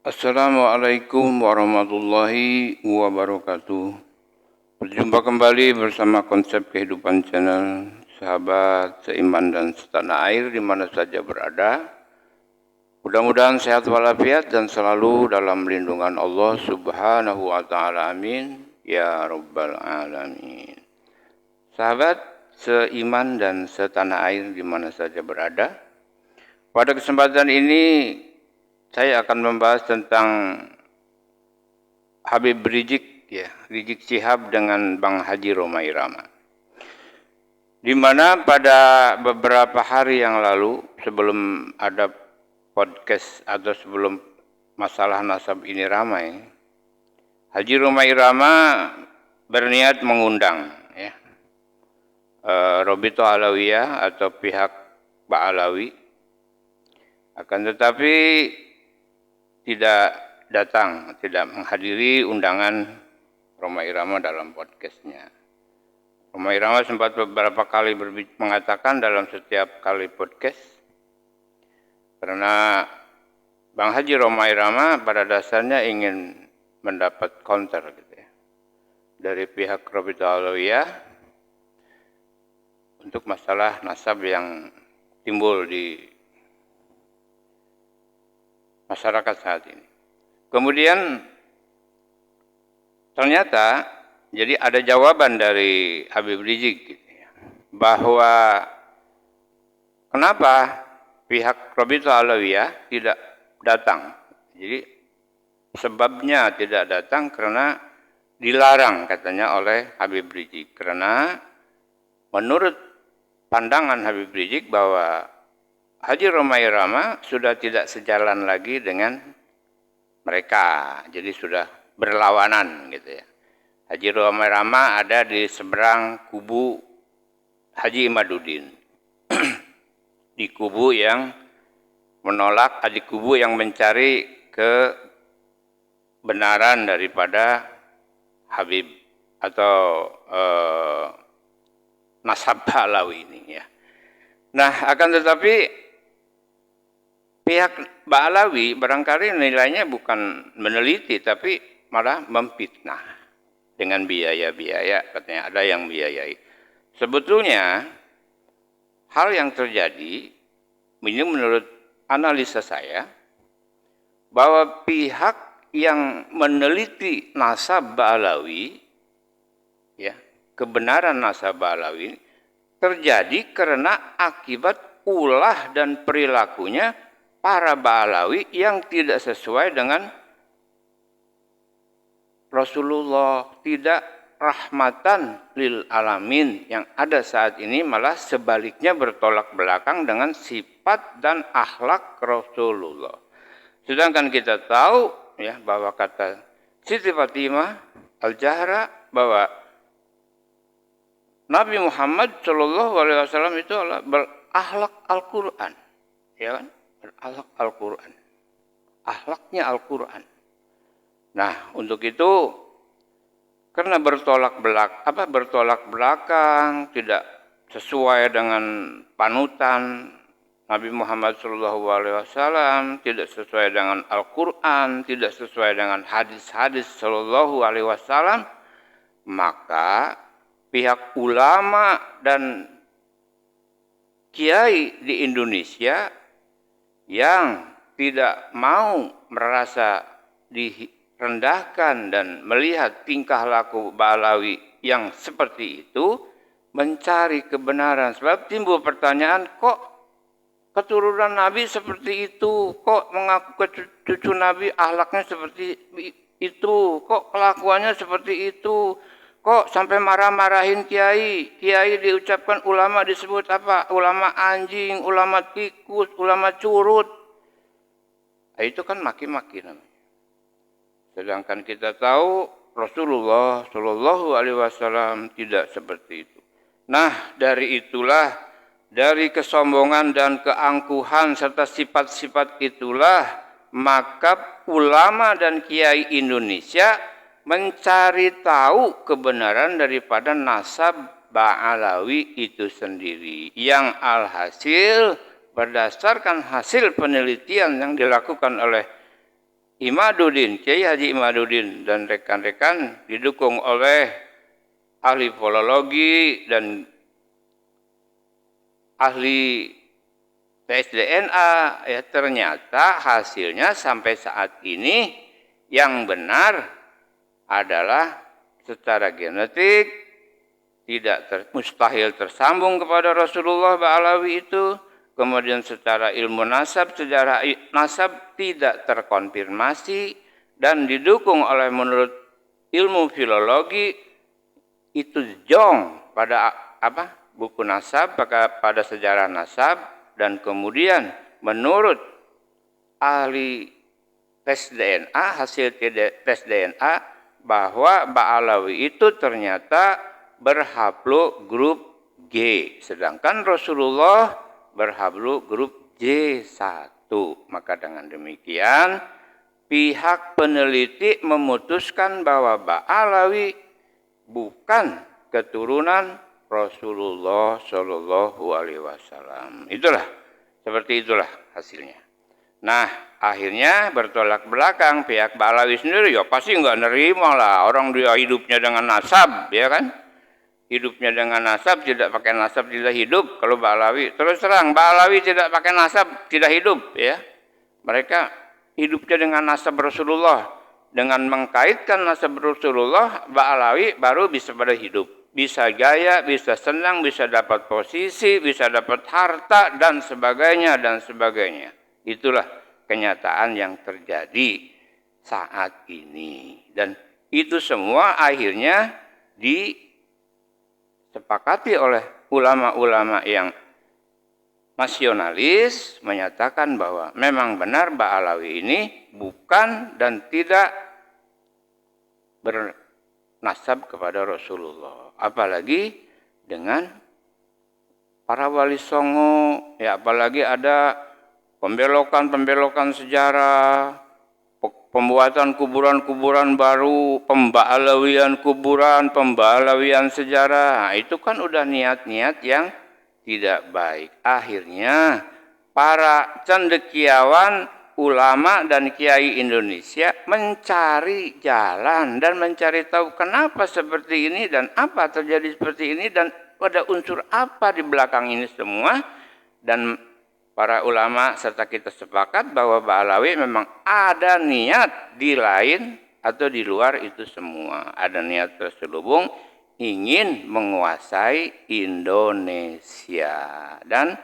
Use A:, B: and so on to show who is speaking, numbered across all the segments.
A: Assalamualaikum warahmatullahi wabarakatuh. Berjumpa kembali bersama konsep kehidupan channel sahabat seiman dan setanah air di mana saja berada. Mudah-mudahan sehat walafiat dan selalu dalam lindungan Allah Subhanahu wa taala. Amin ya rabbal alamin. Sahabat seiman dan setanah air di mana saja berada. Pada kesempatan ini saya akan membahas tentang Habib Rizik Syihab dengan Bang Haji Rhoma Irama. Di mana pada beberapa hari yang lalu sebelum ada podcast atau sebelum masalah nasab ini ramai, Haji Rhoma Irama berniat mengundang Robito Alawiyah atau pihak Ba'alawi, akan tetapi tidak menghadiri undangan Rhoma Irama dalam podcastnya. Rhoma Irama sempat beberapa kali mengatakan dalam setiap kali podcast, karena Bang Haji Rhoma Irama pada dasarnya ingin mendapat counter dari pihak Robito Alawiyah untuk masalah nasab yang timbul di masyarakat saat ini. Kemudian ternyata jadi ada jawaban dari Habib Rizik bahwa kenapa pihak Robito Alawiyah tidak datang. Jadi sebabnya tidak datang karena dilarang katanya oleh Habib Rizik, karena menurut pandangan Habib Rizik bahwa Haji Rhoma Irama sudah tidak sejalan lagi dengan mereka, jadi sudah berlawanan gitu ya. Haji Rhoma Irama ada di seberang kubu Haji Imaduddin, di kubu yang menolak, di kubu yang mencari kebenaran daripada Habib atau nasab Alawi ini ya. Nah, akan tetapi pihak Ba'alawi barangkali nilainya bukan meneliti, tapi malah memfitnah dengan biaya-biaya, katanya ada yang biayai. Sebetulnya hal yang terjadi, ini menurut analisa saya, bahwa pihak yang meneliti nasab Ba'alawi, kebenaran nasab Ba'alawi terjadi karena akibat ulah dan perilakunya para Ba'alawi yang tidak sesuai dengan Rasulullah, tidak rahmatan lil alamin yang ada saat ini, malah sebaliknya bertolak belakang dengan sifat dan akhlak Rasulullah. Sedangkan kita tahu bahwa kata Siti Fatimah Al-Zahra bahwa Nabi Muhammad Shallallahu Alaihi Wasallam itu adalah berakhlak Al-Quran, ya kan? Berakhlak Al-Quran, akhlaknya Al-Quran. Nah, untuk itu karena bertolak belakang, tidak sesuai dengan panutan Nabi Muhammad Shallallahu Alaihi Wasallam, tidak sesuai dengan Al-Quran, tidak sesuai dengan hadis-hadis Shallallahu Alaihi Wasallam, maka pihak ulama dan kiai di Indonesia yang tidak mau merasa direndahkan dan melihat tingkah laku Ba'alawi yang seperti itu, mencari kebenaran. Sebab timbul pertanyaan, kok keturunan Nabi seperti itu, kok mengaku cucu Nabi akhlaknya seperti itu, kok kelakuannya seperti itu, kok sampai marah-marahin kiai diucapkan ulama disebut apa? Ulama anjing, ulama tikus, ulama curut. Nah, itu kan maki-maki namanya. Sedangkan kita tahu Rasulullah Shallallahu Alaihi Wasallam tidak seperti itu. Nah, dari itulah, dari kesombongan dan keangkuhan serta sifat-sifat itulah, maka ulama dan kiai Indonesia mencari tahu kebenaran daripada nasab Ba'alawi itu sendiri, yang alhasil berdasarkan hasil penelitian yang dilakukan oleh Imaduddin, Kiai Haji Imaduddin dan rekan-rekan didukung oleh ahli filologi dan ahli tes DNA, ya ternyata hasilnya sampai saat ini yang benar adalah secara genetik tidak mustahil tersambung kepada Rasulullah Ba'alawi itu. Kemudian secara ilmu nasab, sejarah nasab tidak terkonfirmasi dan didukung oleh menurut ilmu filologi itu jong pada buku nasab, pada sejarah nasab, dan kemudian menurut ahli tes DNA, hasil tes DNA bahwa Ba'alawi itu ternyata berhablu grup G, sedangkan Rasulullah berhablu grup J1. Maka dengan demikian pihak peneliti memutuskan bahwa Ba'alawi bukan keturunan Rasulullah Shallallahu Alaihi Wasallam. Seperti itulah hasilnya. Nah, akhirnya bertolak belakang pihak Ba'alawi sendiri, ya pasti nggak nerima lah, orang dia hidupnya dengan nasab, ya kan? Hidupnya dengan nasab, tidak pakai nasab tidak hidup. Kalau Ba'alawi, terus terang Ba'alawi tidak pakai nasab tidak hidup, ya. Mereka hidupnya dengan nasab Rasulullah. Dengan mengkaitkan nasab Rasulullah, Ba'alawi baru bisa pada hidup. Bisa gaya, bisa senang, bisa dapat posisi, bisa dapat harta, dan sebagainya, dan sebagainya. Itulah kenyataan yang terjadi saat ini. Dan itu semua akhirnya disepakati oleh ulama-ulama yang nasionalis, menyatakan bahwa memang benar Ba'alawi ini bukan dan tidak bernasab kepada Rasulullah. Apalagi dengan para wali songo, ya apalagi ada pembelokan sejarah, pembuatan kuburan-kuburan baru, pemba'alawian kuburan, pemba'alawian sejarah. Nah, itu kan udah niat-niat yang tidak baik. Akhirnya para cendekiawan, ulama dan kiai Indonesia mencari jalan dan mencari tahu kenapa seperti ini dan apa terjadi seperti ini dan ada unsur apa di belakang ini semua. Dan para ulama serta kita sepakat bahwa Ba'alawi memang ada niat di lain atau di luar itu semua. Ada niat terselubung ingin menguasai Indonesia dan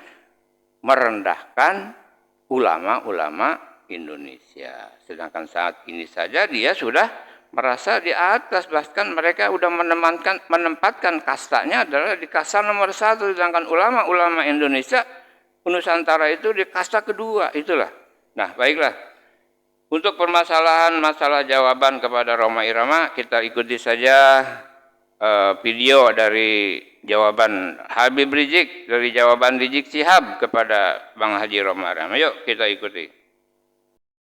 A: merendahkan ulama-ulama Indonesia. Sedangkan saat ini saja dia sudah merasa di atas, bahkan mereka sudah menempatkan kastanya adalah di kasta nomor 1, sedangkan ulama-ulama Indonesia Nusantara itu di kasta kedua. Itulah. Nah, baiklah. Untuk permasalahan masalah jawaban kepada Roma Irama, kita ikuti saja video dari jawaban Habib Rizik, dari jawaban Rizik Syihab kepada Bang Haji Roma Irama. Yuk kita ikuti.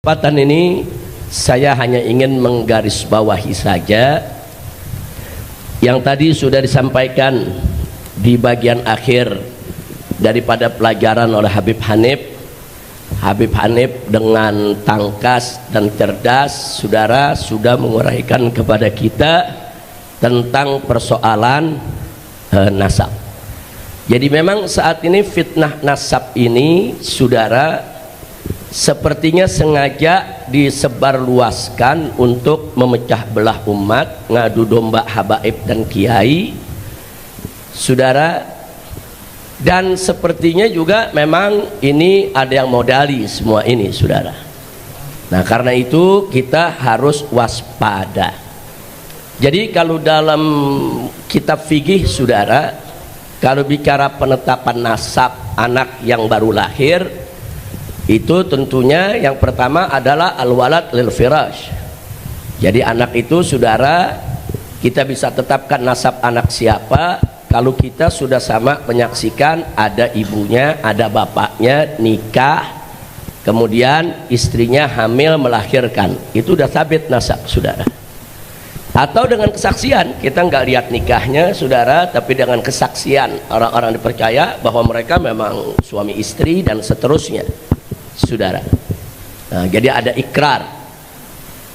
B: Kesempatan ini saya hanya ingin menggarisbawahi saja yang tadi sudah disampaikan di bagian akhir daripada pelajaran oleh Habib Hanif. Habib Hanif dengan tangkas dan cerdas, saudara, sudah menguraikan kepada kita tentang persoalan nasab. Jadi memang saat ini fitnah nasab ini, saudara, sepertinya sengaja disebarluaskan untuk memecah belah umat, ngadu domba habaib dan kiai, saudara. Dan sepertinya juga memang ini ada yang modali semua ini, saudara. Nah, karena itu kita harus waspada. Jadi kalau dalam kitab fikih, saudara, kalau bicara penetapan nasab anak yang baru lahir, itu tentunya yang pertama adalah al-walad lil firash. Jadi anak itu, saudara, kita bisa tetapkan nasab anak siapa kalau kita sudah sama menyaksikan ada ibunya, ada bapaknya, nikah, kemudian istrinya hamil melahirkan. Itu sudah sabit nasab, saudara. Atau dengan kesaksian, kita nggak lihat nikahnya, saudara, tapi dengan kesaksian orang-orang dipercaya bahwa mereka memang suami istri dan seterusnya, saudara. Nah, jadi ada ikrar.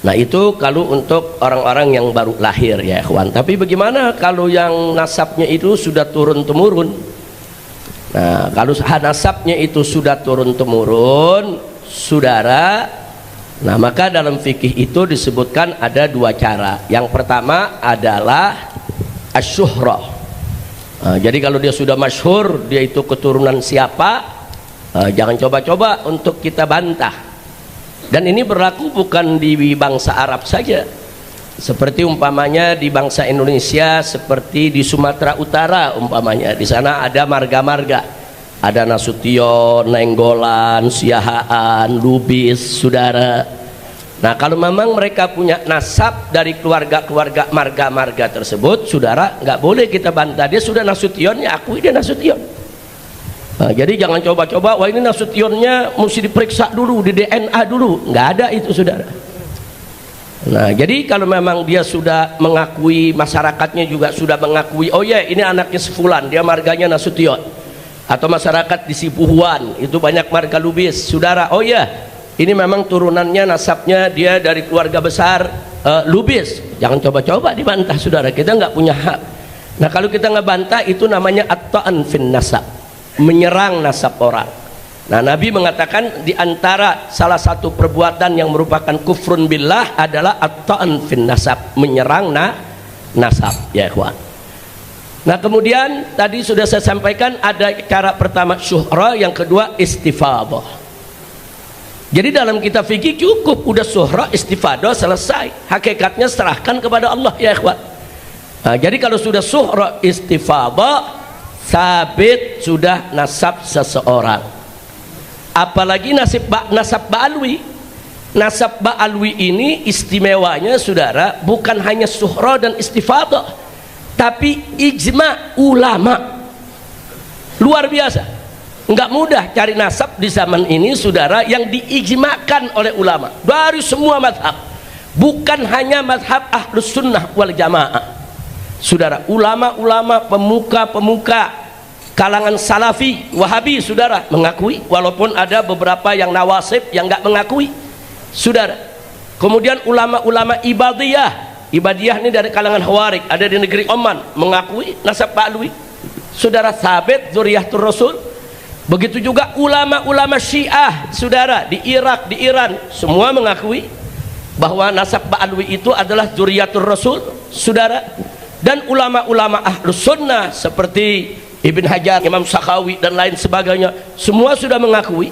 B: Nah itu kalau untuk orang-orang yang baru lahir ya ikhwan. Tapi bagaimana kalau yang nasabnya itu sudah turun-temurun? Nah kalau nasabnya itu sudah turun-temurun, saudara, nah maka dalam fikih itu disebutkan ada dua cara. Yang pertama adalah asyuhrah. Nah, jadi kalau dia sudah masyhur, dia itu keturunan siapa, jangan coba-coba untuk kita bantah. Dan ini berlaku bukan di bangsa Arab saja, seperti umpamanya di bangsa Indonesia, seperti di Sumatera Utara umpamanya, di sana ada marga-marga, ada Nasution, Nenggolan, Siahaan, Lubis, saudara. Nah kalau memang mereka punya nasab dari keluarga-keluarga marga-marga tersebut, saudara, nggak boleh kita bantah. Dia sudah Nasution, ya akui dia Nasution. Nah, jadi jangan coba-coba, wah ini Nasutionnya mesti diperiksa dulu, di DNA dulu. Nggak ada itu, saudara. Nah jadi kalau memang dia sudah mengakui, masyarakatnya juga sudah mengakui, oh ya ini anaknya sefulan, dia marganya Nasution. Atau masyarakat di Sipuhuan itu banyak marga Lubis, saudara, oh ya ini memang turunannya, nasabnya dia dari keluarga besar Lubis. Jangan coba-coba dibantah, saudara, kita nggak punya hak. Nah kalau kita ngebantah itu namanya at-ta'an fin nasab, menyerang nasab orang. Nah Nabi mengatakan di antara salah satu perbuatan yang merupakan kufrun billah adalah at-ta'an fin nasab, menyerang nasab ya ikhwan. Nah kemudian tadi sudah saya sampaikan ada cara pertama syuhra, yang kedua istifadah. Jadi dalam kitab fikih cukup udah syuhra istifadah selesai, hakikatnya serahkan kepada Allah ya ikhwan. Nah, jadi kalau sudah syuhra istifadah, sabit sudah nasab seseorang. Apalagi nasab ba'alwi. Nasab ba'alwi ini istimewanya, saudara, bukan hanya syuhra dan istifadah, tapi ijma ulama. Luar biasa. Enggak mudah cari nasab di zaman ini, saudara, yang diijmakan oleh ulama dari semua mazhab, bukan hanya mazhab Ahlus Sunnah wal Jamaah. Saudara, ulama-ulama, pemuka-pemuka kalangan Salafi, Wahabi, saudara, mengakui, walaupun ada beberapa yang nawasib yang enggak mengakui, saudara. Kemudian ulama-ulama Ibadiyah ini dari kalangan Khawarij, ada di negeri Oman, mengakui nasab ba'alwi, saudara, sabit dzurriyyatur Rasul. Begitu juga ulama-ulama Syiah, saudara, di Irak, di Iran, semua mengakui bahwa nasab ba'alwi itu adalah dzurriyyatur Rasul, saudara. Dan ulama-ulama Ahlus Sunnah seperti Ibn Hajar, Imam Sakhawi dan lain sebagainya, semua sudah mengakui.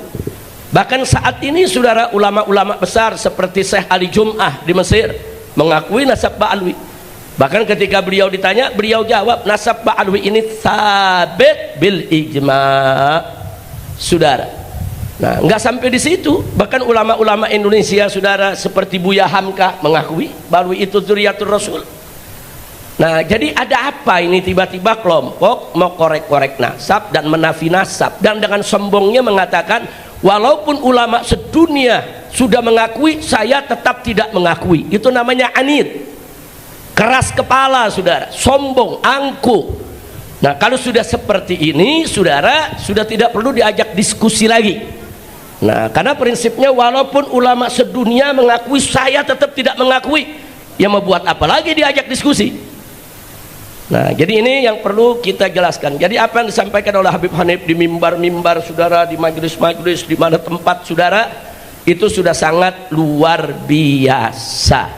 B: Bahkan saat ini, saudara, ulama-ulama besar seperti Syekh Ali Jum'ah di Mesir mengakui nasab ba'alwi. Bahkan ketika beliau ditanya, beliau jawab nasab ba'alwi ini sabit bil ijma', saudara. Nah, nggak sampai di situ, bahkan ulama-ulama Indonesia, saudara, seperti Buya Hamka mengakui ba'alwi itu dzurriyyatur Rasul. Nah, jadi ada apa ini tiba-tiba kelompok mau korek-korek nasab dan menafi nasab, dan dengan sombongnya mengatakan walaupun ulama sedunia sudah mengakui, saya tetap tidak mengakui. Itu namanya anid, keras kepala, saudara, sombong, angkuh. Nah kalau sudah seperti ini, saudara, sudah tidak perlu diajak diskusi lagi. Nah karena prinsipnya walaupun ulama sedunia mengakui, saya tetap tidak mengakui, ya mau buat apa lagi diajak diskusi. Nah jadi ini yang perlu kita jelaskan. Jadi apa yang disampaikan oleh Habib Hanif di mimbar-mimbar, saudara, di majelis-majelis, di mana tempat, saudara, itu sudah sangat luar biasa.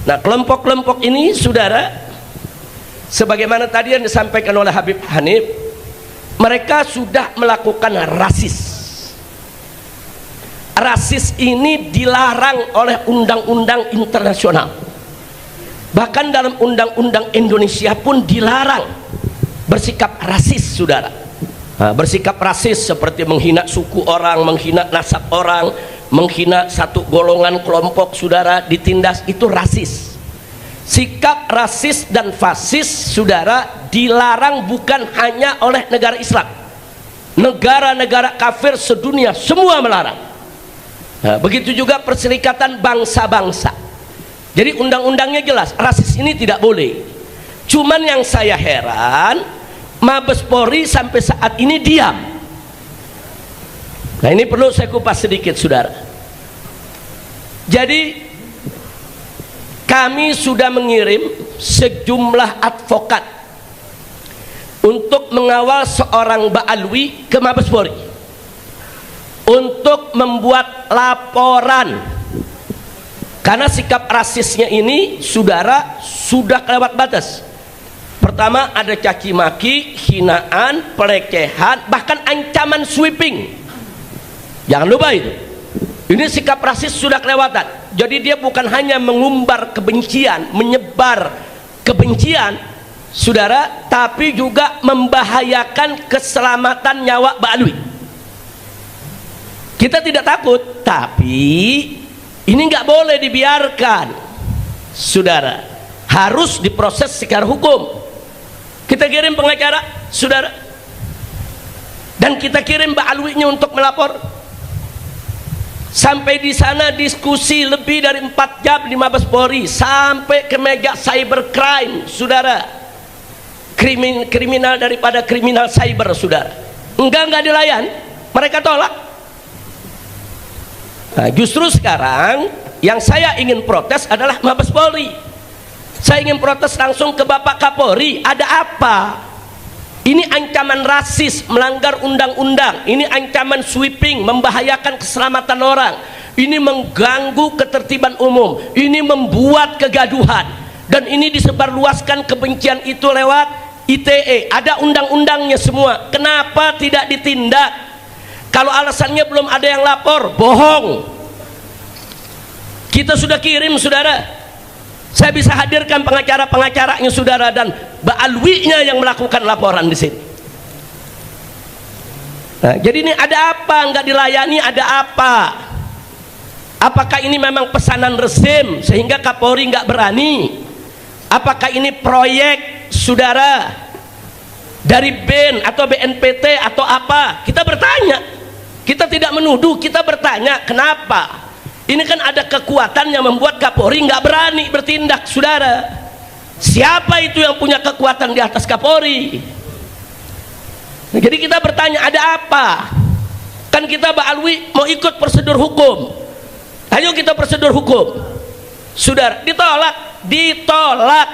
B: Nah kelompok-kelompok ini, saudara, sebagaimana tadi yang disampaikan oleh Habib Hanif, mereka sudah melakukan rasis. Rasis ini dilarang oleh undang-undang internasional. Bahkan dalam undang-undang Indonesia pun dilarang bersikap rasis, saudara. Nah, bersikap rasis seperti menghina suku orang, menghina nasab orang, menghina satu golongan kelompok, saudara, ditindas, itu rasis. Sikap rasis dan fasis, saudara, dilarang bukan hanya oleh negara Islam. Negara-negara kafir sedunia semua melarang. Nah, begitu juga Perserikatan Bangsa-Bangsa. Jadi undang-undangnya jelas, rasis ini tidak boleh. Cuman yang saya heran, Mabes Polri sampai saat ini diam. Nah ini perlu saya kupas sedikit, saudara. Jadi kami sudah mengirim sejumlah advokat untuk mengawal seorang Ba'alwi ke Mabes Polri untuk membuat laporan karena sikap rasisnya ini, saudara, sudah kelewat batas. Pertama, ada caci maki, hinaan, pelecehan, bahkan ancaman sweeping. Jangan lupa itu. Ini sikap rasis sudah kelewatan. Jadi dia bukan hanya mengumbar kebencian, menyebar kebencian, saudara, tapi juga membahayakan keselamatan nyawa Ba'alwi. Kita tidak takut, tapi ini nggak boleh dibiarkan, saudara. Harus diproses secara hukum. Kita kirim pengacara, saudara, dan kita kirim Ba'alwinya untuk melapor. Sampai di sana diskusi lebih dari 4 jam di Mabes Polri, sampai ke meja cybercrime, saudara. Kriminal daripada kriminal cyber, saudara. Enggak dilayan, mereka tolak. Nah, justru sekarang yang saya ingin protes adalah Mabes Polri. Saya ingin protes langsung ke Bapak Kapolri. Ada apa? Ini ancaman rasis, melanggar undang-undang. Ini ancaman sweeping, membahayakan keselamatan orang. Ini mengganggu ketertiban umum. Ini membuat kegaduhan. Dan ini disebarluaskan kebencian itu lewat ITE. Ada undang-undangnya semua. Kenapa tidak ditindak? Kalau alasannya belum ada yang lapor, bohong. Kita sudah kirim, saudara. Saya bisa hadirkan pengacara-pengacaranya, saudara, dan Ba'alwinya yang melakukan laporan di sini. Nah, jadi ini ada apa? Nggak dilayani, ada apa? Apakah ini memang pesanan rezim sehingga Kapolri nggak berani? Apakah ini proyek, saudara, dari BEN atau BNPT atau apa? Kita bertanya. Kita tidak menuduh, kita bertanya kenapa? Ini kan ada kekuatan yang membuat Kapolri nggak berani bertindak, saudara. Siapa itu yang punya kekuatan di atas Kapolri? Nah, jadi kita bertanya, ada apa? Kan kita Ba'alwi mau ikut prosedur hukum. Ayo kita prosedur hukum. Saudara, ditolak.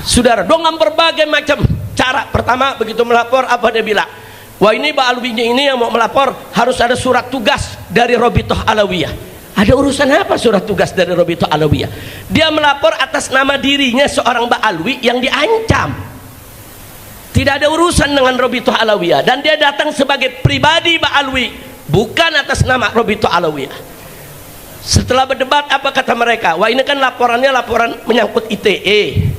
B: Saudara, dengan berbagai macam cara. Pertama, begitu melapor, apa dia bilang? Wah, ini Ba'alwinya ini yang mau melapor harus ada surat tugas dari Robitoh Alawiyah. Ada urusan apa surat tugas dari Robitoh Alawiyah? Dia melapor atas nama dirinya, seorang Ba'alwi yang diancam. Tidak ada urusan dengan Robitoh Alawiyah. Dan dia datang sebagai pribadi Ba'alwi, bukan atas nama Robitoh Alawiyah. Setelah berdebat, apa kata mereka? Wah, ini kan laporannya laporan menyangkut ITE.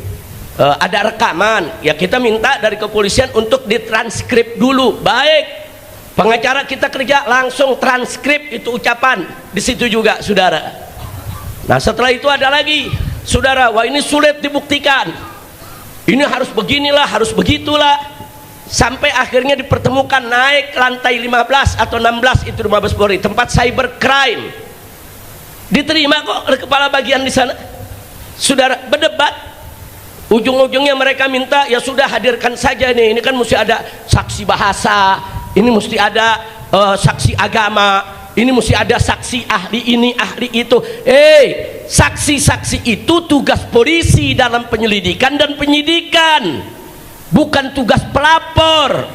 B: Ada rekaman, ya kita minta dari kepolisian untuk ditranskrip dulu. Baik, pengacara kita kerja langsung transkrip itu ucapan di situ juga, saudara. Nah, setelah itu ada lagi, saudara, wah ini sulit dibuktikan. Ini harus beginilah, harus begitulah. Sampai akhirnya dipertemukan naik lantai 15 atau 16 itu di Mabes Polri, tempat cybercrime. Diterima kok oleh kepala bagian di sana. Saudara, berdebat. Ujung-ujungnya mereka minta, ya sudah hadirkan saja nih. Ini kan mesti ada saksi bahasa, ini mesti ada saksi agama, ini mesti ada saksi ahli ini, ahli itu. Saksi-saksi itu tugas polisi dalam penyelidikan dan penyidikan, bukan tugas pelapor.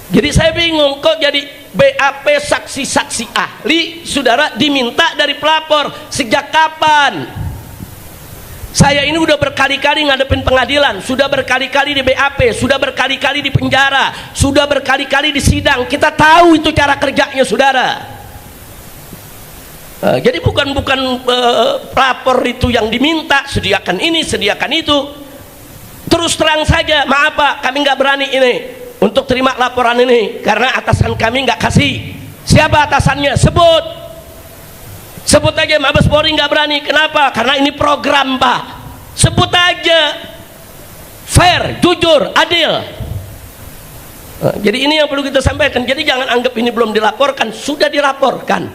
B: Jadi saya bingung, kok jadi BAP saksi-saksi ahli, saudara, diminta dari pelapor. Sejak kapan? Saya ini udah berkali-kali ngadepin pengadilan, sudah berkali-kali di BAP, sudah berkali-kali di penjara, sudah berkali-kali di sidang. Kita tahu itu cara kerjanya, saudara. Jadi bukan pelapor itu yang diminta, sediakan ini, sediakan itu. Terus terang saja, maaf Pak, kami nggak berani ini untuk terima laporan ini karena atasan kami nggak kasih. Siapa atasannya? Sebut aja. Mabes Polri nggak berani. Kenapa? Karena ini program, Pak. Sebut aja. Fair, jujur, adil. Jadi ini yang perlu kita sampaikan. Jadi jangan anggap ini belum dilaporkan. Sudah dilaporkan,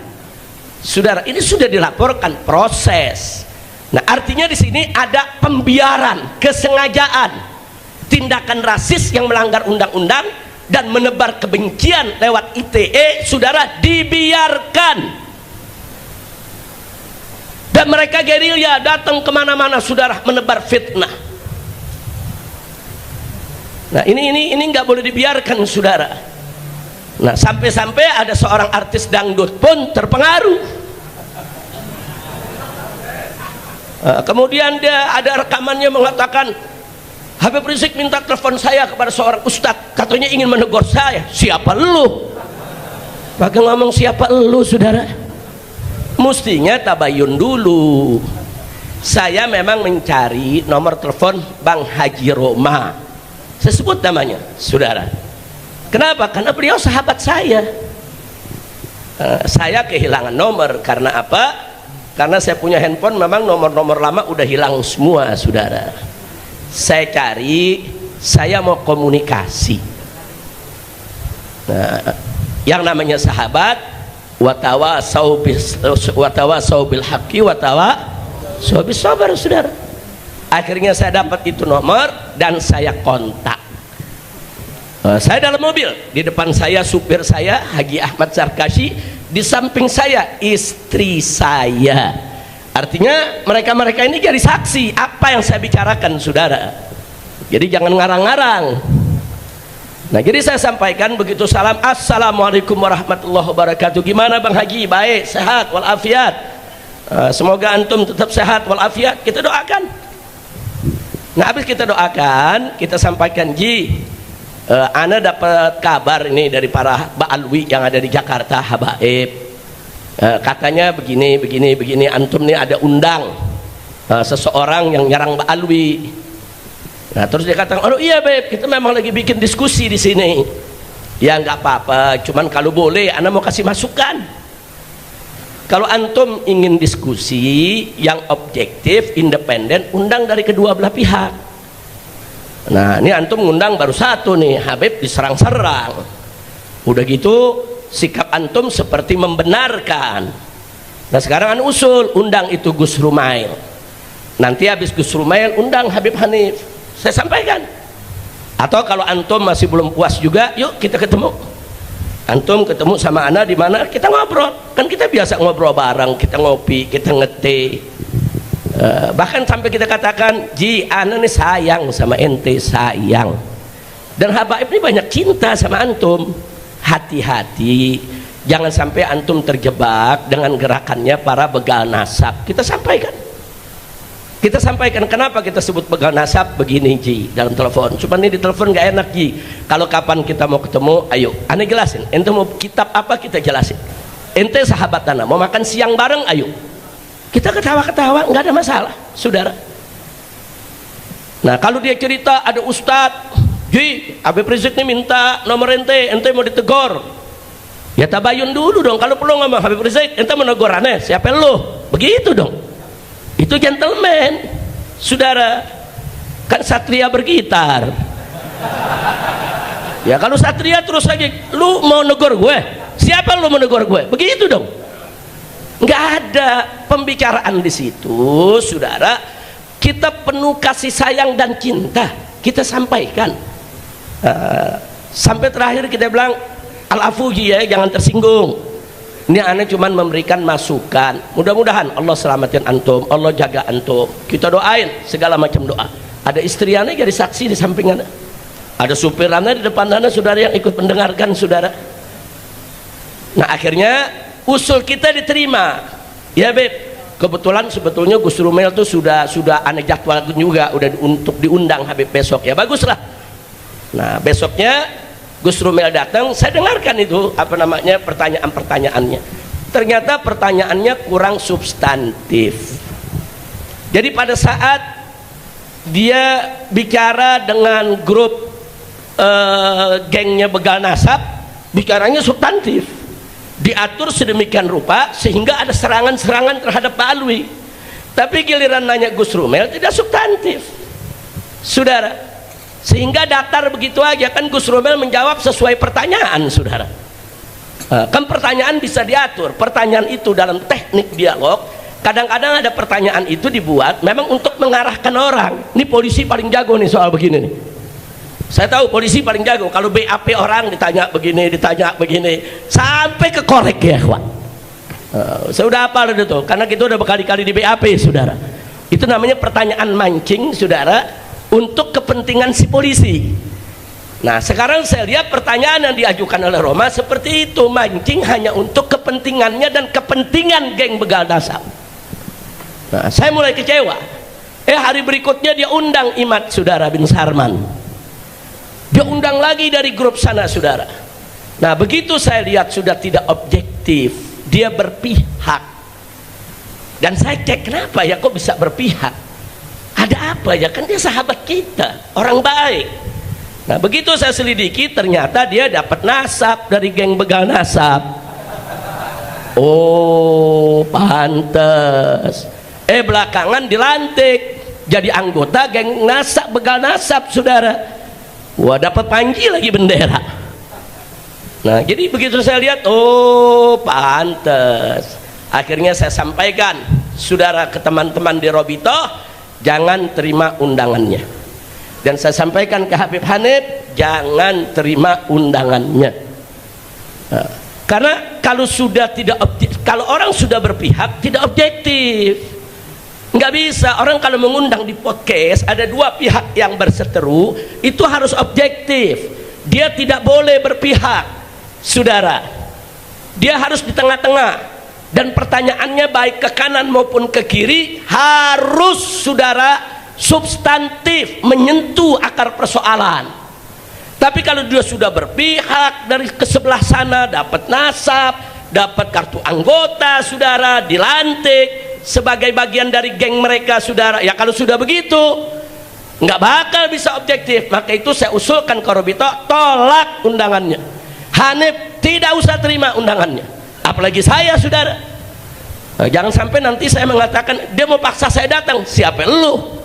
B: saudara. Ini sudah dilaporkan, proses. Nah, artinya di sini ada pembiaran, kesengajaan, tindakan rasis yang melanggar undang-undang dan menebar kebencian lewat ITE, saudara, dibiarkan. Dan mereka gerilya datang kemana-mana saudara, menebar fitnah. Nah ini nggak boleh dibiarkan saudara. Nah sampai-sampai ada seorang artis dangdut pun terpengaruh. Kemudian dia ada rekamannya mengatakan, Habib Rizik minta telepon saya kepada seorang ustadz, katanya ingin menegur saya. Siapa lu? Pakai ngomong siapa lu saudara? Mestinya tabayun dulu. Saya memang mencari nomor telepon Bang Haji Roma, saya sebut namanya saudara. Kenapa? Karena beliau sahabat saya. Saya kehilangan nomor karena apa? Karena saya punya handphone memang nomor-nomor lama udah hilang semua saudara. Saya cari, saya mau komunikasi. Nah, yang namanya sahabat, watawasau bil haqqi watawasau bis sabar saudara. Akhirnya saya dapat itu nomor dan saya kontak. Saya dalam mobil, di depan saya supir saya Haji Ahmad Sarkasi, di samping saya istri saya. Artinya mereka-mereka ini jadi saksi apa yang saya bicarakan saudara. Jadi jangan ngarang-ngarang. Nah jadi saya sampaikan begitu salam, assalamualaikum warahmatullahi wabarakatuh. Gimana Bang Haji? Baik, sehat walafiat. Semoga antum tetap sehat walafiat. Kita doakan. Nah habis kita doakan, kita sampaikan, Ji, ana dapat kabar ini dari para ba'alwi yang ada di Jakarta, habaib. Katanya begini, antum nih ada undang seseorang yang nyerang ba'alwi. Nah terus dia katakan, oh iya beb, kita memang lagi bikin diskusi di sini. Ya nggak apa-apa, cuman kalau boleh, ana mau kasih masukan. Kalau antum ingin diskusi yang objektif, independen, undang dari kedua belah pihak. Nah ini antum ngundang baru satu nih, Habib diserang-serang. Udah gitu sikap antum seperti membenarkan. Nah sekarang usul undang itu Gus Rumail. Nanti habis Gus Rumail undang Habib Hanif. Saya sampaikan. Atau kalau antum masih belum puas juga, yuk kita ketemu. Antum ketemu sama ana di mana, kita ngobrol. Kan kita biasa ngobrol bareng, kita ngopi, kita ngeteh. Bahkan sampai kita katakan, Ji, ana nih sayang sama ente, sayang. Dan habaib ini banyak cinta sama antum. Hati-hati, jangan sampai antum terjebak dengan gerakannya para begal nasab. Kita sampaikan kenapa kita sebut begal nasab begini Ji dalam telepon. Cuma ini di telepon gak enak Ji. Kalau kapan kita mau ketemu, ayo ane jelasin. Ente mau kitab apa kita jelasin. Ente sahabat ana mau makan siang bareng, ayo. Kita ketawa-ketawa nggak ada masalah, saudara. Nah kalau dia cerita ada ustadz, Ji, Habib Rizik ini minta nomor ente mau ditegur. Ya tabayun dulu dong. Kalau perlu ngomong Habib Rizik, ente mau negur aneh, siapa lu? Begitu dong. Itu gentleman saudara, kan satria bergitar. Ya kalau satria terus lagi, lu mau negor gue, siapa lu mau negor gue, begitu dong. Nggak ada pembicaraan di situ saudara. Kita penuh kasih sayang dan cinta, kita sampaikan. Sampai terakhir kita bilang al-afuji ya, jangan tersinggung. Ini aneh cuman memberikan masukan. Mudah-mudahan Allah selamatin antum, Allah jaga antum. Kita doain segala macam doa. Ada istri aneh jadi saksi di samping aneh. Ada supir aneh di depan aneh, saudara yang ikut mendengarkan saudara. Nah akhirnya usul kita diterima. Ya beb, kebetulan sebetulnya Gus Rumail tuh sudah aneh jadwal juga, udah untuk diundang Habib besok. Ya baguslah. Nah besoknya Gus Rumail datang, saya dengarkan itu pertanyaan-pertanyaannya. Ternyata pertanyaannya kurang substantif. Jadi pada saat dia bicara dengan grup gengnya begal nasab, bicaranya substantif, diatur sedemikian rupa sehingga ada serangan-serangan terhadap Pak Alwi. Tapi giliran nanya Gus Rumail tidak substantif, saudara. Sehingga datar begitu aja. Kan Gus Rumail menjawab sesuai pertanyaan saudara. Kan pertanyaan bisa diatur. Pertanyaan itu dalam teknik dialog, kadang-kadang ada pertanyaan itu dibuat memang untuk mengarahkan orang. Ini polisi paling jago nih soal begini nih. Saya tahu polisi paling jago. Kalau BAP orang ditanya begini, sampai ke korek ya kawan. Saya udah hafal itu tuh, karena kita udah berkali-kali di BAP, saudara. Itu namanya pertanyaan mancing, saudara, untuk kepentingan si polisi. Nah, sekarang saya lihat pertanyaan yang diajukan oleh Roma seperti itu, mancing hanya untuk kepentingannya dan kepentingan geng begal nasab. Nah, saya mulai kecewa. Hari berikutnya dia undang Imad, saudara, bin Sarman. Dia undang lagi dari grup sana, saudara. Nah, begitu saya lihat sudah tidak objektif, dia berpihak. Dan saya cek, kenapa ya kok bisa berpihak? Ada apa ya? Kan dia sahabat kita, orang baik. Nah, begitu saya selidiki, ternyata dia dapat nasab dari geng begal nasab. Oh, pantes. Belakangan dilantik jadi anggota geng nasab, begal nasab, saudara. Wah, dapat panji lagi bendera. Nah, jadi begitu saya lihat, oh, pantes. Akhirnya saya sampaikan, saudara, ke teman-teman di Robito, jangan terima undangannya. Dan saya sampaikan ke Habib Hanif, jangan terima undangannya. Nah, karena kalau sudah tidak objektif, kalau orang sudah berpihak tidak objektif, nggak bisa. Orang kalau mengundang di podcast ada dua pihak yang berseteru, itu harus objektif. Dia tidak boleh berpihak, saudara. Dia harus di tengah-tengah. Dan pertanyaannya baik ke kanan maupun ke kiri harus, saudara, substantif, menyentuh akar persoalan. Tapi kalau dia sudah berpihak dari ke sebelah sana, dapat nasab, dapat kartu anggota, saudara, dilantik sebagai bagian dari geng mereka, saudara, ya kalau sudah begitu nggak bakal bisa objektif. Maka itu saya usulkan ke Robito, tolak undangannya. Hanif tidak usah terima undangannya, apalagi saya, saudara. Jangan sampai nanti saya mengatakan dia mau paksa saya datang. Siapa lu?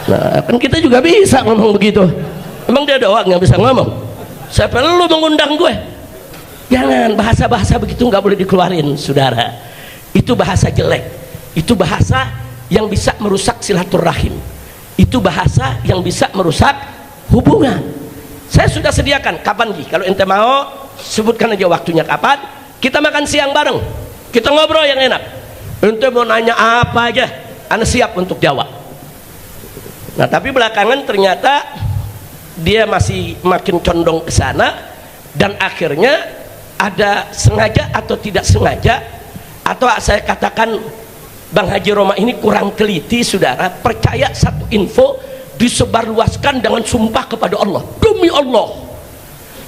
B: Nah, kan kita juga bisa ngomong begitu. Emang dia doang yang bisa ngomong? Siapa lu mengundang gue? Jangan, bahasa-bahasa begitu nggak boleh dikeluarin, saudara. Itu bahasa jelek. Itu bahasa yang bisa merusak silaturahim. Itu bahasa yang bisa merusak hubungan. Saya sudah sediakan, kapan Ji? Kalau ente mau, sebutkan aja waktunya kapan. Kita makan siang bareng, kita ngobrol yang enak. Ente mau nanya apa aja, ana siap untuk jawab. Nah, tapi belakangan ternyata dia masih makin condong ke sana, dan akhirnya ada sengaja atau tidak sengaja, atau saya katakan Bang Haji Roma ini kurang teliti, saudara, percaya satu info disebarluaskan dengan sumpah kepada Allah. Demi Allah,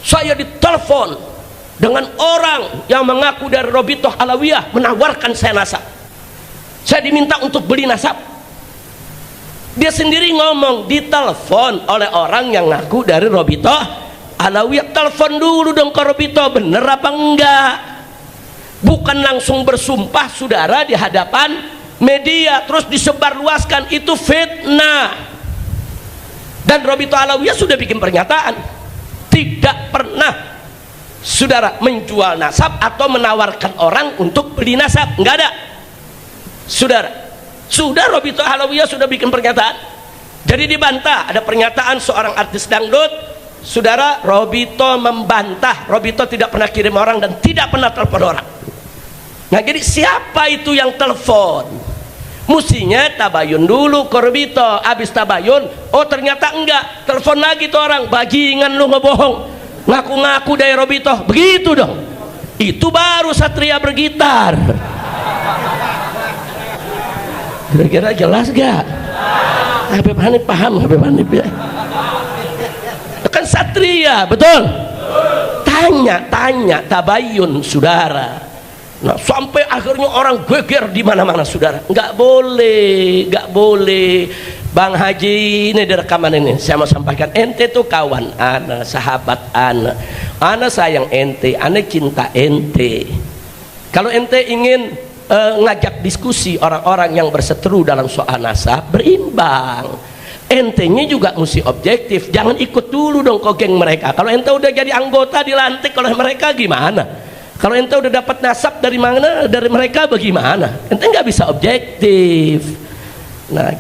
B: saya ditelepon dengan orang yang mengaku dari Robitoh Alawiyah menawarkan saya nasab. Saya diminta untuk beli nasab. Dia sendiri ngomong, ditelepon oleh orang yang ngaku dari Robitoh Alawiyah. Telepon dulu dong ke Robitoh, bener apa enggak? Bukan langsung bersumpah, saudara, di hadapan media terus disebarluaskan. Itu fitnah. Dan Robitoh Alawiyah sudah bikin pernyataan, tidak pernah, saudara, menjual nasab atau menawarkan orang untuk beli nasab, enggak ada, saudara. Sudah Robitoh Alawiyah sudah bikin pernyataan. Jadi dibantah, ada pernyataan seorang artis dangdut, saudara, Robitoh membantah, Robitoh tidak pernah kirim orang dan tidak pernah telepon orang. Nah, jadi siapa itu yang telepon? Mestinya tabayun dulu ke Robitoh. Habis tabayun, oh ternyata enggak, telepon lagi tuh orang, bajingan lu ngebohong, ngaku-ngaku dari Robitoh, begitu dong. Itu baru satria bergitar. Kira-kira jelas gak? Habib Hanif paham, Habib Hanif ya? Kan satria, betul? Tanya tabayun, saudara. Nah, sampai akhirnya orang geger di mana-mana, saudara. Nggak boleh. Bang Haji, ini di rekaman ini saya mau sampaikan, ente tuh kawan ana, sahabat ana sayang ente, ana cinta ente. Kalau ente ingin ngajak diskusi orang-orang yang berseteru dalam soal nasab, berimbang. Entenya juga mesti objektif, jangan ikut dulu dong ke geng mereka. Kalau ente udah jadi anggota dilantik oleh mereka gimana? Kalau ente udah dapat nasab dari mana, dari mereka bagaimana? Ente nggak bisa objektif. Nah,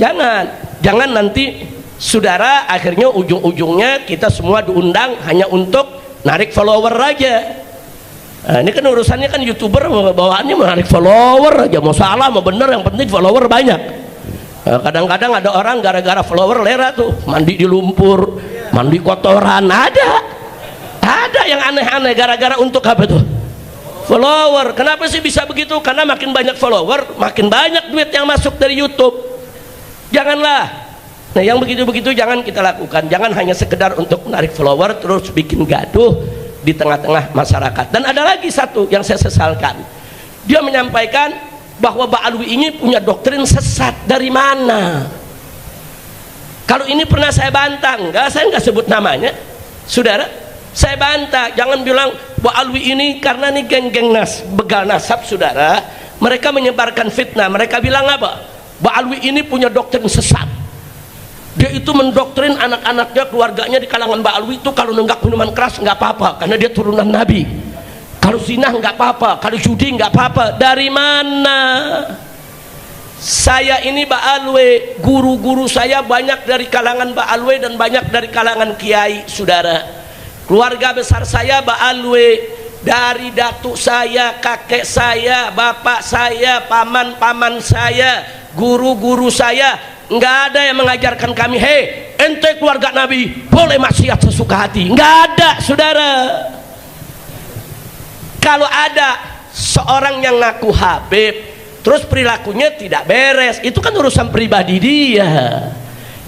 B: jangan nanti, saudara, akhirnya ujung-ujungnya kita semua diundang hanya untuk narik follower aja. Nah, ini kan urusannya kan YouTuber bawaannya menarik follower aja, mau salah mau bener yang penting follower banyak. Kadang-kadang ada orang gara-gara follower lera tuh mandi di lumpur, mandi kotoran, ada yang aneh-aneh gara-gara untuk apa tuh? Follower. Kenapa sih bisa begitu? Karena makin banyak follower makin banyak duit yang masuk dari YouTube. Janganlah. Nah, yang begitu-begitu jangan kita lakukan. Jangan hanya sekedar untuk menarik follower terus bikin gaduh di tengah-tengah masyarakat. Dan ada lagi satu yang saya sesalkan, dia menyampaikan bahwa Ba'alwi ini punya doktrin sesat. Dari mana? Kalau ini pernah saya bantah, saya enggak sebut namanya, saudara, saya bantah. Jangan bilang Ba'alwi ini karena ini geng-geng begal nasab, saudara, mereka menyebarkan fitnah. Mereka bilang apa? Ba'alwi ini punya doktrin sesat. Dia itu mendoktrin anak-anaknya, keluarganya di kalangan Ba'alwi itu kalau nenggak minuman keras nggak apa-apa karena dia turunan Nabi. Kalau zina nggak apa-apa, kalau judi nggak apa-apa. Dari mana? Saya ini Ba'alwi, guru-guru saya banyak dari kalangan Ba'alwi dan banyak dari kalangan kiai, saudara. Keluarga besar saya Ba'alwi, dari datuk saya, kakek saya, bapak saya, paman-paman saya, guru-guru saya. Nggak ada yang mengajarkan kami, hei ente keluarga Nabi boleh maksiat sesuka hati. Nggak ada, saudara. Kalau ada seorang yang ngaku Habib terus perilakunya tidak beres, itu kan urusan pribadi dia.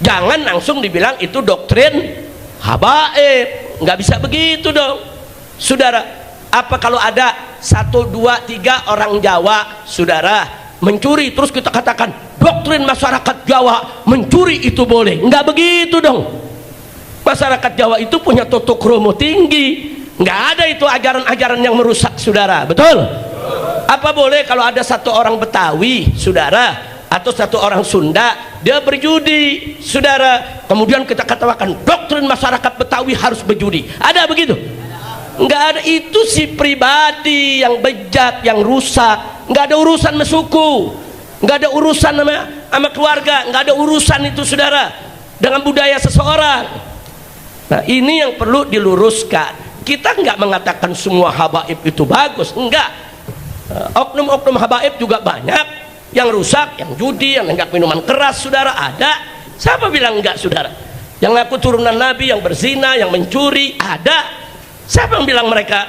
B: Jangan langsung dibilang itu doktrin habaib. Nggak bisa begitu dong, saudara. Apa kalau ada 1, 2, 3 orang Jawa, saudara, mencuri terus kita katakan doktrin masyarakat Jawa mencuri itu boleh? Nggak begitu dong. Masyarakat Jawa itu punya tata krama tinggi, nggak ada itu ajaran-ajaran yang merusak, saudara. Betul? Apa boleh kalau ada satu orang Betawi, saudara, atau satu orang Sunda dia berjudi, saudara, kemudian kita katakan doktrin masyarakat Betawi harus berjudi? Ada begitu? Nggak ada. Itu si pribadi yang bejat, yang rusak. Nggak ada urusan sama suku, nggak ada urusan sama keluarga, nggak ada urusan itu, saudara, dengan budaya seseorang. Nah, ini yang perlu diluruskan. Kita nggak mengatakan semua habaib itu bagus, enggak. Oknum-oknum habaib juga banyak yang rusak, yang judi, yang nenggak minuman keras, saudara, ada. Siapa bilang enggak, saudara? Yang ngaku turunan Nabi, yang berzina, yang mencuri, ada. Siapa yang bilang mereka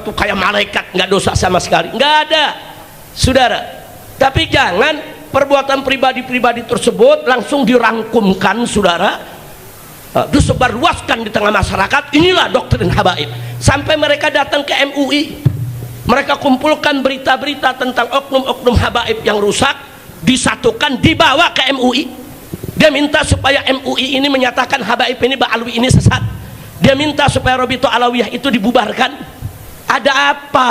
B: tuh kayak malaikat, nggak dosa sama sekali? Nggak ada, saudara. Tapi jangan perbuatan pribadi-pribadi tersebut langsung dirangkumkan, saudara, disebarluaskan di tengah masyarakat. Inilah doktrin habaib. Sampai mereka datang ke MUI, mereka kumpulkan berita-berita tentang oknum-oknum habaib yang rusak, disatukan, dibawa ke MUI. Dia minta supaya MUI ini menyatakan habaib ini, Ba'alwi ini sesat. Dia minta supaya Robito Alawiyah itu dibubarkan. Ada apa,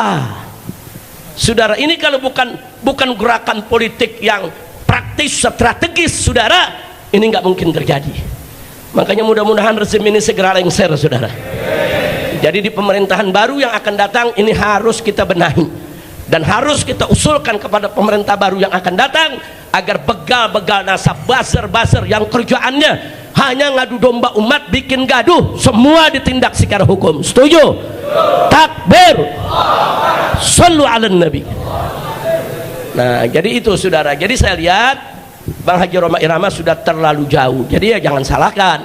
B: saudara? Ini kalau bukan gerakan politik yang praktis, strategis, saudara, ini nggak mungkin terjadi. Makanya mudah-mudahan rezim ini segera lengser, saudara. Jadi di pemerintahan baru yang akan datang ini harus kita benahi dan harus kita usulkan kepada pemerintah baru yang akan datang agar begal-begal nasab, buzzer-buzzer yang kerjaannya hanya ngadu domba umat, bikin gaduh, semua ditindak secara hukum. Setuju? Takbir. Shallu ala Nabi. Nah, jadi itu, saudara. Jadi saya lihat Bang Haji Roma Irama sudah terlalu jauh. Jadi ya jangan salahkan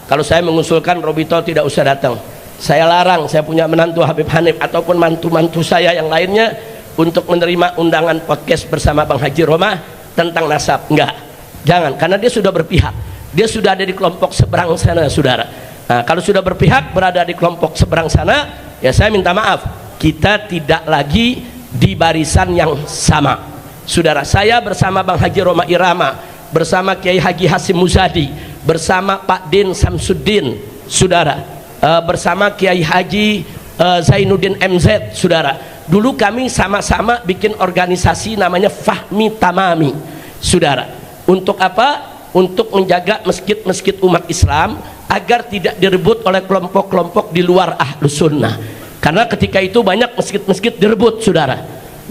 B: kalau saya mengusulkan Robito tidak usah datang. Saya larang, saya punya menantu Habib Hanif ataupun mantu-mantu saya yang lainnya untuk menerima undangan podcast bersama Bang Haji Roma tentang nasab. Enggak, jangan, karena dia sudah berpihak. Dia sudah ada di kelompok seberang sana, saudara. Nah, kalau sudah berpihak berada di kelompok seberang sana, ya saya minta maaf, kita tidak lagi di barisan yang sama, saudara. Saya bersama Bang Haji Roma Irama, bersama Kiai Haji Hasim Muzadi, bersama Pak Din Samsuddin, saudara, bersama Kiai Haji Zainuddin MZ, saudara. Dulu kami sama-sama bikin organisasi namanya Fahmi Tamami, saudara. Untuk apa? Untuk menjaga masjid-masjid umat Islam agar tidak direbut oleh kelompok-kelompok di luar Ahlus Sunnah. Karena ketika itu banyak masjid-masjid direbut, saudara.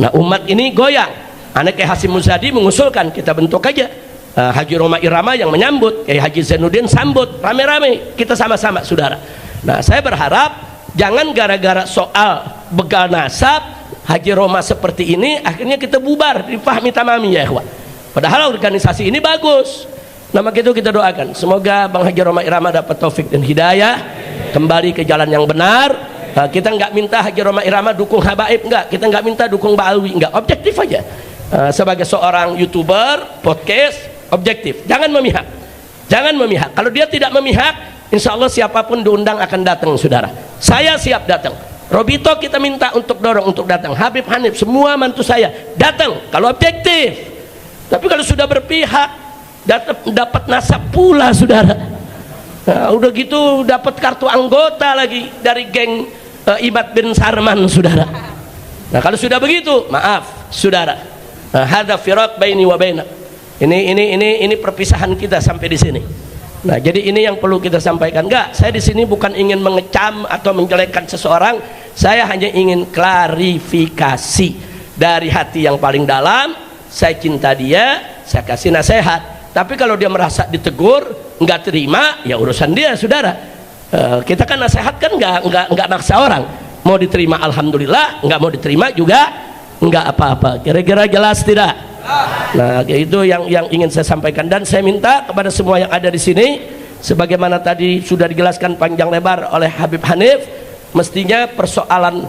B: Nah, umat ini goyang. Anak Kiai Hasim Muzadi mengusulkan kita bentuk aja Haji Roma Irama yang menyambut, Kiai Haji Zainuddin sambut, rame-rame kita sama-sama, saudara. Nah, saya berharap jangan gara-gara soal begal nasab, Haji Roma seperti ini, akhirnya kita bubar, dipahami tamami ya ikhwan. Padahal organisasi ini bagus. Nah maka itu kita doakan, semoga Bang Haji Roma Irama dapat taufik dan hidayah, kembali ke jalan yang benar. Kita nggak minta Haji Roma Irama dukung habaib, enggak. Kita nggak minta dukung Ba'alwi, enggak. Objektif aja. Sebagai seorang YouTuber, podcast, objektif. Jangan memihak. Jangan memihak. Kalau dia tidak memihak, insya Allah siapapun diundang akan datang, saudara. Saya siap datang. Robito kita minta untuk dorong untuk datang. Habib Hanif, semua mantu saya datang. Kalau objektif. Tapi kalau sudah berpihak, dapat nasab pula, saudara. Nah, udah gitu dapat kartu anggota lagi dari geng Ibad bin Sarman, saudara. Nah kalau sudah begitu, maaf, saudara. Hadza firaq baini wa bainak. Ini perpisahan kita sampai di sini. Nah, jadi ini yang perlu kita sampaikan. Enggak, saya di sini bukan ingin mengecam atau menjelekkan seseorang. Saya hanya ingin klarifikasi dari hati yang paling dalam. Saya cinta dia, saya kasih nasihat. Tapi kalau dia merasa ditegur, enggak terima, ya urusan dia, saudara. Kita kan nasihat kan enggak maksa orang. Mau diterima alhamdulillah, enggak mau diterima juga enggak apa-apa. Kira-kira jelas tidak? Nah, itu yang ingin saya sampaikan, dan saya minta kepada semua yang ada di sini, sebagaimana tadi sudah dijelaskan panjang lebar oleh Habib Hanif, mestinya persoalan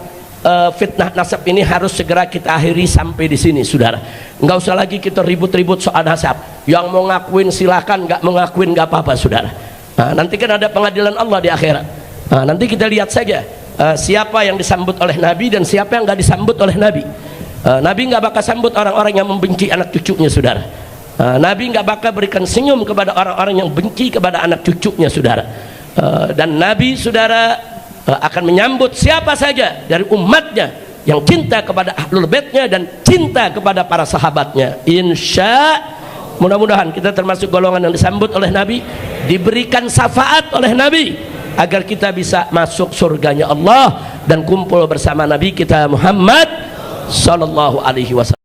B: fitnah nasab ini harus segera kita akhiri sampai di sini, saudara. Enggak usah lagi kita ribut-ribut soal nasab. Yang mau ngakuin silakan, enggak mau ngakuin enggak apa-apa, saudara. Nah, nanti kan ada pengadilan Allah di akhirat. Nah, nanti kita lihat saja siapa yang disambut oleh Nabi dan siapa yang enggak disambut oleh Nabi. Nabi nggak bakal sambut orang-orang yang membenci anak cucunya, saudara. Nabi nggak bakal berikan senyum kepada orang-orang yang benci kepada anak cucunya, saudara. Dan Nabi, saudara, akan menyambut siapa saja dari umatnya yang cinta kepada ahlul baitnya dan cinta kepada para sahabatnya. Mudah-mudahan kita termasuk golongan yang disambut oleh Nabi, diberikan syafaat oleh Nabi, agar kita bisa masuk surganya Allah dan kumpul bersama Nabi kita Muhammad sallallahu alaihi wasallam.